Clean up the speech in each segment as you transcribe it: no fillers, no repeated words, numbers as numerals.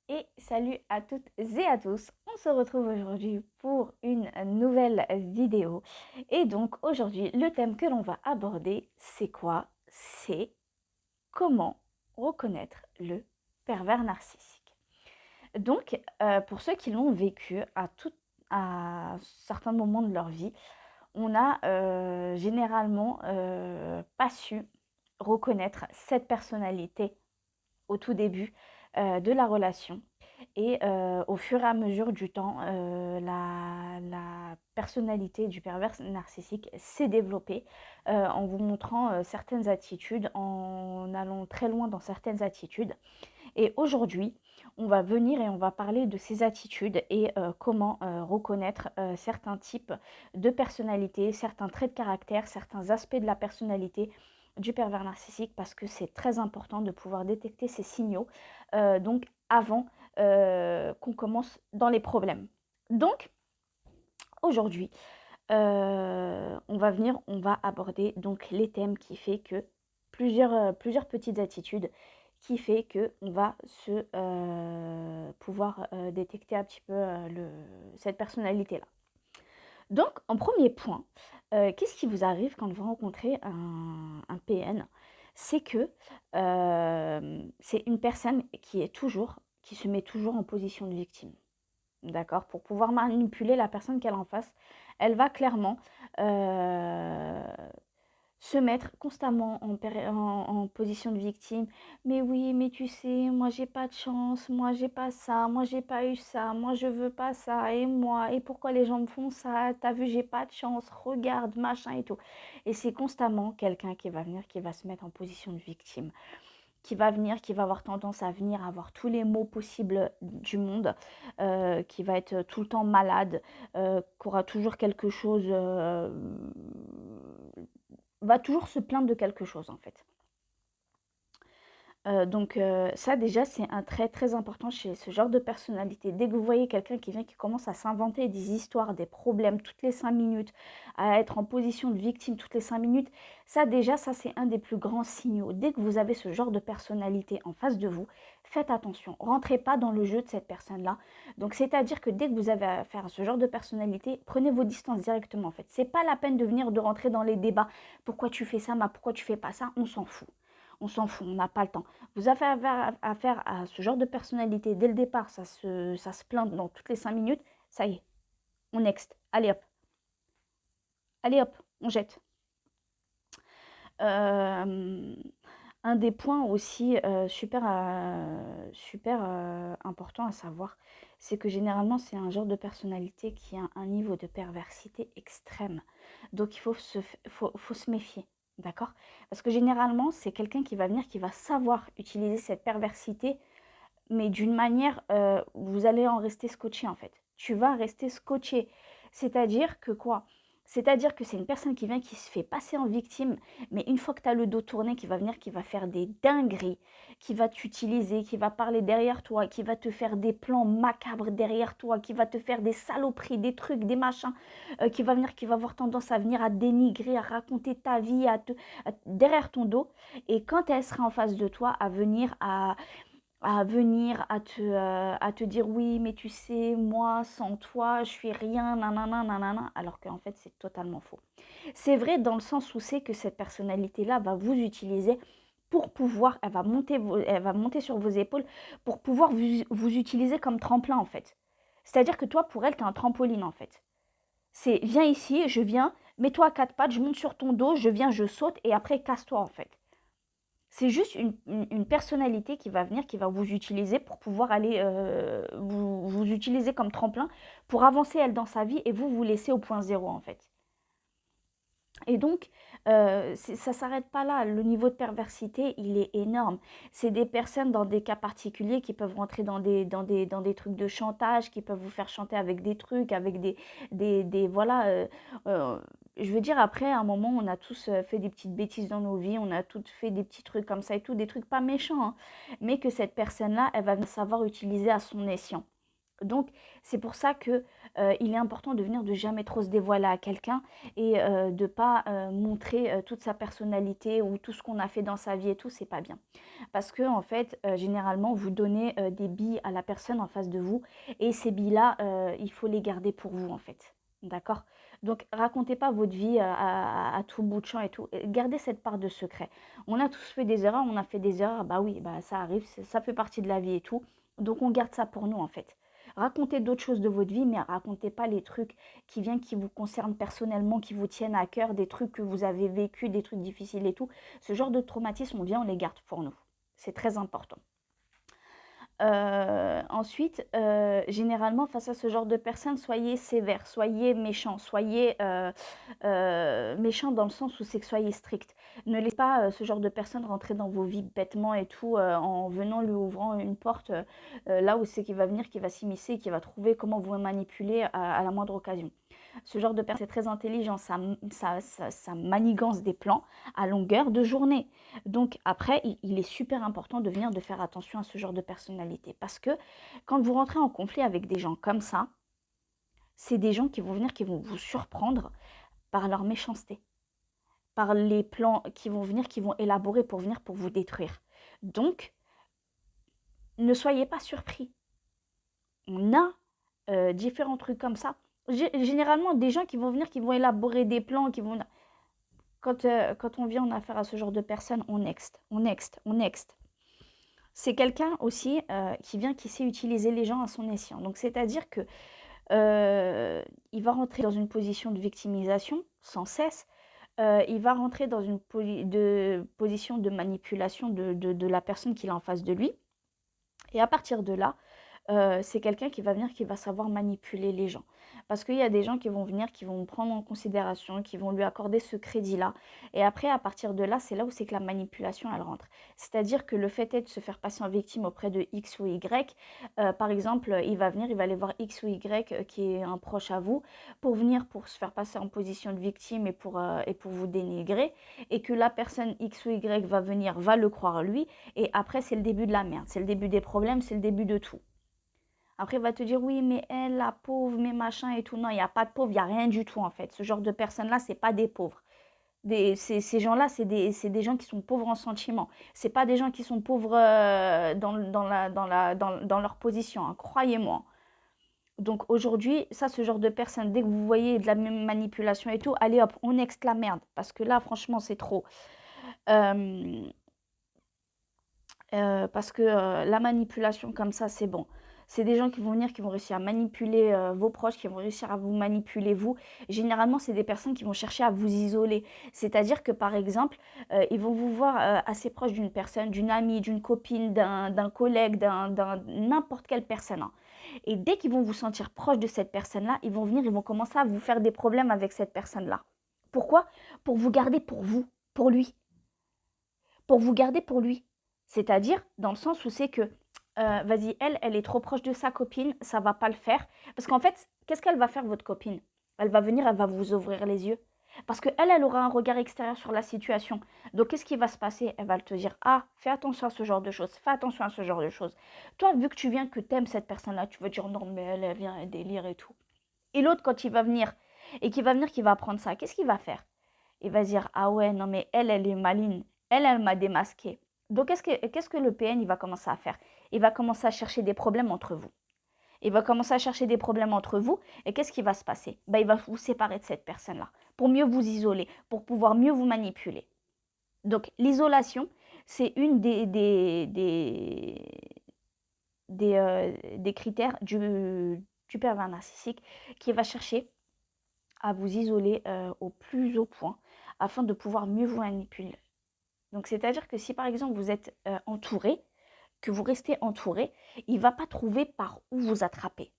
Et salut à toutes et à tous, on se retrouve aujourd'hui pour une nouvelle vidéo. Et donc aujourd'hui, le thème que l'on va aborder, c'est quoi? C'est comment reconnaître le pervers narcissique. Donc, pour ceux qui l'ont vécu à certains moments de leur vie, on a généralement pas su reconnaître cette personnalité au tout début de la relation. Et au fur et à mesure du temps, la personnalité du pervers narcissique s'est développée en vous montrant certaines attitudes, en allant très loin dans certaines attitudes. Et aujourd'hui, on va venir et on va parler de ces attitudes et comment reconnaître certains types de personnalité, certains traits de caractère, certains aspects de la personnalité du pervers narcissique, parce que c'est très important de pouvoir détecter ces signaux donc avant qu'on commence dans les problèmes. Donc aujourd'hui, on va aborder donc les thèmes qui fait que plusieurs petites attitudes qui fait que on va pouvoir détecter un petit peu cette personnalité-là. Donc, en premier point, qu'est-ce qui vous arrive quand vous rencontrez un PN? C'est que c'est une personne qui se met toujours en position de victime. D'accord? Pour pouvoir manipuler la personne qu'elle a en face, elle va clairement se mettre constamment en position de victime. Mais oui, mais tu sais, moi j'ai pas de chance, moi j'ai pas ça, moi j'ai pas eu ça, moi je veux pas ça, et moi, et pourquoi les gens me font ça? T'as vu, j'ai pas de chance, regarde, machin et tout. Et c'est constamment quelqu'un qui va venir, qui va se mettre en position de victime, qui va venir, qui va avoir tendance à venir avoir tous les maux possibles du monde, qui va être tout le temps malade, qui aura toujours quelque chose, va toujours se plaindre de quelque chose en fait. Donc ça déjà c'est un trait très important chez ce genre de personnalité. Dès que vous voyez quelqu'un qui vient, qui commence à s'inventer des histoires, des problèmes toutes les 5 minutes, à être en position de victime toutes les 5 minutes, ça déjà, ça c'est un des plus grands signaux. Dès que vous avez ce genre de personnalité en face de vous, faites attention, rentrez pas dans le jeu de cette personne-là. Donc c'est-à-dire que dès que vous avez affaire à ce genre de personnalité, prenez vos distances directement en fait. C'est pas la peine de venir de rentrer dans les débats. Pourquoi tu fais ça, pourquoi tu fais pas ça? On s'en fout. On s'en fout, on n'a pas le temps. Vous avez affaire à ce genre de personnalité dès le départ, ça se plaint dans toutes les 5 minutes, ça y est, on next. Allez hop, on jette. Un des points aussi super important à savoir, c'est que généralement c'est un genre de personnalité qui a un niveau de perversité extrême. Donc il faut se méfier. D'accord? Parce que généralement, c'est quelqu'un qui va venir, qui va savoir utiliser cette perversité, mais d'une manière, vous allez en rester scotché en fait. Tu vas rester scotché. C'est-à-dire que quoi? C'est-à-dire que c'est une personne qui vient, qui se fait passer en victime, mais une fois que tu as le dos tourné, qui va venir, qui va faire des dingueries, qui va t'utiliser, qui va parler derrière toi, qui va te faire des plans macabres derrière toi, qui va te faire des saloperies, des trucs, des machins, qui va venir, qui va avoir tendance à venir à dénigrer, à raconter ta vie derrière ton dos. Et quand elle sera en face de toi, à venir à te dire oui, mais tu sais, moi, sans toi, je suis rien, nanana, nanana, alors qu'en fait, c'est totalement faux. C'est vrai dans le sens où c'est que cette personnalité-là va vous utiliser pour pouvoir, elle va monter sur vos épaules pour pouvoir vous utiliser comme tremplin, en fait. C'est-à-dire que toi, pour elle, tu es un trampoline, en fait. C'est viens ici, je viens, mets-toi à quatre pattes, je monte sur ton dos, je viens, je saute, et après, casse-toi, en fait. C'est juste une personnalité qui va venir, qui va vous utiliser pour pouvoir aller vous utiliser comme tremplin pour avancer elle dans sa vie et vous laisser au point zéro en fait. Et donc, ça ne s'arrête pas là. Le niveau de perversité, il est énorme. C'est des personnes dans des cas particuliers qui peuvent rentrer dans des trucs de chantage, qui peuvent vous faire chanter avec des trucs, avec voilà. Je veux dire, après, à un moment, on a tous fait des petites bêtises dans nos vies, on a tous fait des petits trucs comme ça et tout, des trucs pas méchants, hein, mais que cette personne-là, elle va savoir utiliser à son escient. Donc, c'est pour ça que il est important de jamais trop se dévoiler à quelqu'un et de pas montrer toute sa personnalité ou tout ce qu'on a fait dans sa vie et tout, c'est pas bien. Parce que en fait, généralement, vous donnez des billes à la personne en face de vous et ces billes-là, il faut les garder pour vous en fait. D'accord? Donc, racontez pas votre vie à tout bout de champ et tout. Gardez cette part de secret. On a tous fait des erreurs, on a fait des erreurs, bah oui, bah ça arrive, ça fait partie de la vie et tout. Donc, on garde ça pour nous en fait. Racontez d'autres choses de votre vie, mais racontez pas les trucs qui vous concernent personnellement, qui vous tiennent à cœur, des trucs que vous avez vécu, des trucs difficiles et tout. Ce genre de traumatisme, on les garde pour nous. C'est très important. Ensuite, généralement, face à ce genre de personnes, soyez sévère, soyez méchant, soyez méchant dans le sens où c'est que soyez strict. Ne laissez pas ce genre de personne rentrer dans vos vies bêtement et tout, en venant lui ouvrant une porte là où c'est qu'il va venir, qu'il va s'immiscer, et qu'il va trouver comment vous manipuler à la moindre occasion. Ce genre de personne, c'est très intelligent, ça manigance des plans à longueur de journée. Donc après, il est super important de faire attention à ce genre de personnalité. Parce que quand vous rentrez en conflit avec des gens comme ça, c'est des gens qui vont venir, qui vont vous surprendre par leur méchanceté, par les plans qui vont venir, qui vont élaborer pour venir pour vous détruire. Donc, ne soyez pas surpris. On a différents trucs comme ça. Généralement, des gens qui vont venir, qui vont élaborer des plans, qui vont... Quand on vient en affaire à ce genre de personnes, on next, on next, on next. C'est quelqu'un aussi qui sait utiliser les gens à son escient. Donc, c'est-à-dire que il va rentrer dans une position de victimisation sans cesse. Il va rentrer dans une position de manipulation de la personne qu'il a en face de lui. Et à partir de là, c'est quelqu'un qui va venir, qui va savoir manipuler les gens. Parce qu'il y a des gens qui vont venir, qui vont prendre en considération, qui vont lui accorder ce crédit-là. Et après, à partir de là, c'est là où c'est que la manipulation, elle rentre. C'est-à-dire que le fait est de se faire passer en victime auprès de X ou Y. Par exemple, il va venir, il va aller voir X ou Y qui est un proche à vous, pour venir, pour se faire passer en position de victime et pour vous dénigrer. Et que la personne X ou Y va venir, va le croire lui. Et après, c'est le début de la merde. C'est le début des problèmes, c'est le début de tout. Après, il va te dire, oui, mais elle, la pauvre, mais machin et tout. Non, il n'y a pas de pauvre, il n'y a rien du tout, en fait. Ce genre de personnes-là, ce n'est pas des pauvres. Ces gens-là, c'est des gens qui sont pauvres en sentiments. Ce n'est pas des gens qui sont pauvres dans leur position, hein, croyez-moi. Donc aujourd'hui, ça, ce genre de personnes, dès que vous voyez de la même manipulation et tout, allez hop, on next la merde. Parce que là, franchement, c'est trop. Euh, parce que la manipulation comme ça, c'est bon. C'est des gens qui vont venir, qui vont réussir à manipuler vos proches, qui vont réussir à vous manipuler vous. Généralement, c'est des personnes qui vont chercher à vous isoler. C'est-à-dire que, par exemple, ils vont vous voir assez proche d'une personne, d'une amie, d'une copine, d'un collègue, n'importe quelle personne, hein. Et dès qu'ils vont vous sentir proche de cette personne-là, ils vont venir, ils vont commencer à vous faire des problèmes avec cette personne-là. Pourquoi? Pour vous garder pour vous, pour lui. Pour vous garder pour lui. C'est-à-dire dans le sens où c'est que, vas-y, elle est trop proche de sa copine, ça va pas le faire. Parce qu'en fait, qu'est-ce qu'elle va faire, votre copine? Elle va venir, elle va vous ouvrir les yeux. Parce qu'elle, elle aura un regard extérieur sur la situation. Donc, qu'est-ce qui va se passer? Elle va te dire, ah, fais attention à ce genre de choses, fais attention à ce genre de choses. Toi, vu que tu viens, que t'aimes cette personne-là, tu vas dire, non, mais elle vient, elle délire et tout. Et l'autre, quand il va venir, qui va apprendre ça, qu'est-ce qu'il va faire? Il va dire, ah ouais, non, mais elle est maligne. Elle m'a démasqué. Donc, qu'est-ce que le PN, il va commencer à faire? Il va commencer à chercher des problèmes entre vous. Il va commencer à chercher des problèmes entre vous. Et qu'est-ce qui va se passer? Il va vous séparer de cette personne-là pour mieux vous isoler, pour pouvoir mieux vous manipuler. Donc, l'isolation, c'est une des critères du pervers narcissique qui va chercher à vous isoler au plus haut point afin de pouvoir mieux vous manipuler. Donc, c'est-à-dire que si par exemple vous êtes entouré, que vous restez entouré, il ne va pas trouver par où vous attraper.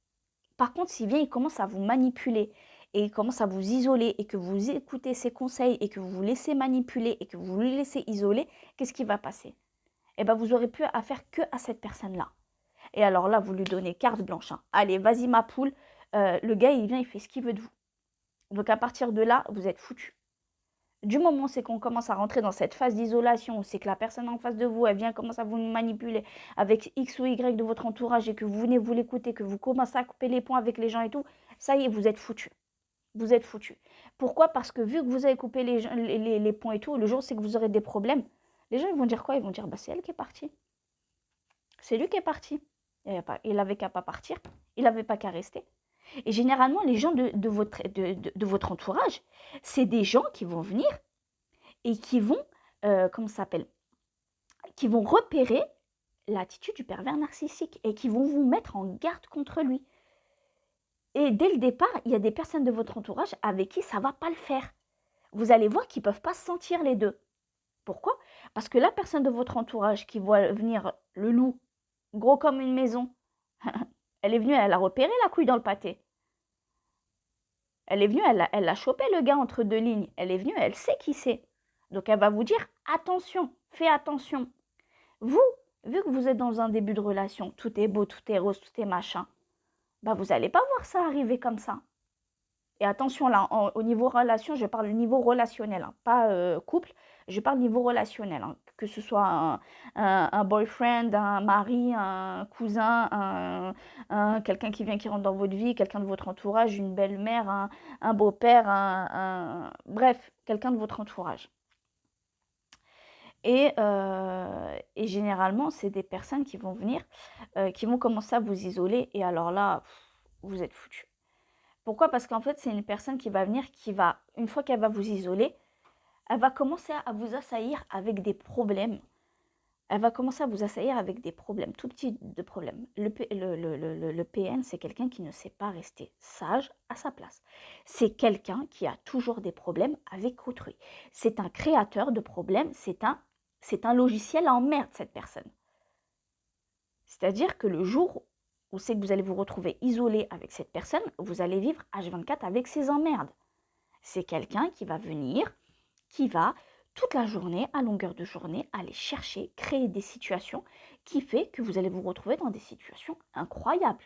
Par contre, s'il vient, il commence à vous manipuler et il commence à vous isoler et que vous écoutez ses conseils et que vous vous laissez manipuler et que vous vous laissez isoler, qu'est-ce qui va passer? Eh bien, vous aurez plus affaire que à cette personne-là. Et alors là, vous lui donnez carte blanche, hein. Allez, vas-y ma poule. Le gars, il vient, il fait ce qu'il veut de vous. Donc à partir de là, vous êtes foutu. Du moment c'est qu'on commence à rentrer dans cette phase d'isolation, c'est que la personne en face de vous, elle vient commence à vous manipuler avec X ou Y de votre entourage et que vous venez vous l'écouter, que vous commencez à couper les ponts avec les gens et tout, ça y est, vous êtes foutu. Vous êtes foutu. Pourquoi? Parce que vu que vous avez coupé les ponts et tout, le jour c'est que vous aurez des problèmes, les gens ils vont dire quoi? Ils vont dire, bah c'est elle qui est partie. C'est lui qui est parti. Il avait qu'à pas partir. Il n'avait pas qu'à rester. Et généralement, les gens de votre entourage, c'est des gens qui vont venir et qui vont, comment ça s'appelle, qui vont repérer l'attitude du pervers narcissique et qui vont vous mettre en garde contre lui. Et dès le départ, il y a des personnes de votre entourage avec qui ça ne va pas le faire. Vous allez voir qu'ils ne peuvent pas se sentir les deux. Pourquoi? Parce que la personne de votre entourage qui voit venir le loup, gros comme une maison, elle est venue, elle a repéré la couille dans le pâté. Elle est venue, elle a chopé le gars entre deux lignes. Elle est venue, elle sait qui c'est. Donc elle va vous dire, attention, fais attention. Vous, vu que vous êtes dans un début de relation, tout est beau, tout est rose, tout est machin, bah vous n'allez pas voir ça arriver comme ça. Et attention là, au niveau relation, je parle du niveau relationnel, hein, pas couple, je parle niveau relationnel. Hein, que ce soit un boyfriend, un mari, un cousin, quelqu'un qui vient, qui rentre dans votre vie, quelqu'un de votre entourage, une belle-mère, un beau-père, bref, quelqu'un de votre entourage. Et généralement, c'est des personnes qui vont venir, qui vont commencer à vous isoler. Et alors là, vous êtes foutus. Pourquoi? Parce qu'en fait, c'est une personne qui va venir, qui va, une fois qu'elle va vous isoler, elle va commencer à vous assaillir avec des problèmes. Elle va commencer à vous assaillir avec des problèmes, tout petits de problèmes. Le PN, c'est quelqu'un qui ne sait pas rester sage à sa place. C'est quelqu'un qui a toujours des problèmes avec autrui. C'est un créateur de problèmes, c'est un logiciel en merde, cette personne. C'est-à-dire que le jour où c'est que vous allez vous retrouver isolé avec cette personne, vous allez vivre H24 avec ses emmerdes. C'est quelqu'un qui va venir, qui va toute la journée, à longueur de journée, aller chercher, créer des situations qui fait que vous allez vous retrouver dans des situations incroyables.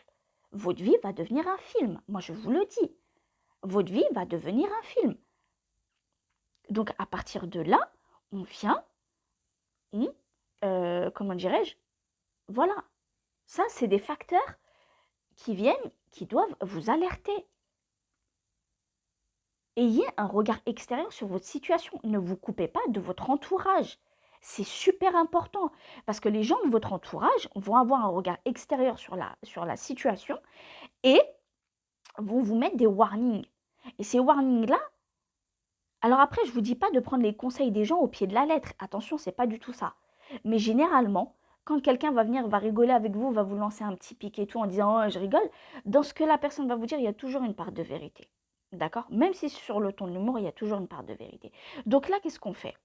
Votre vie va devenir un film, moi je vous le dis. Votre vie va devenir un film. Donc à partir de là, on vient, comment dirais-je, voilà. Ça, c'est des facteurs qui viennent, qui doivent vous alerter. Ayez un regard extérieur sur votre situation. Ne vous coupez pas de votre entourage. C'est super important parce que les gens de votre entourage vont avoir un regard extérieur sur la situation et vont vous mettre des warnings. Et ces warnings-là, alors après, je ne vous dis pas de prendre les conseils des gens au pied de la lettre. Attention, ce n'est pas du tout ça. Mais généralement, quand quelqu'un va venir, va rigoler avec vous, va vous lancer un petit pic et tout en disant « oh, je rigole », dans ce que la personne va vous dire, il y a toujours une part de vérité. D'accord? Même si sur le ton de l'humour, il y a toujours une part de vérité. Donc là, qu'est-ce qu'on fait?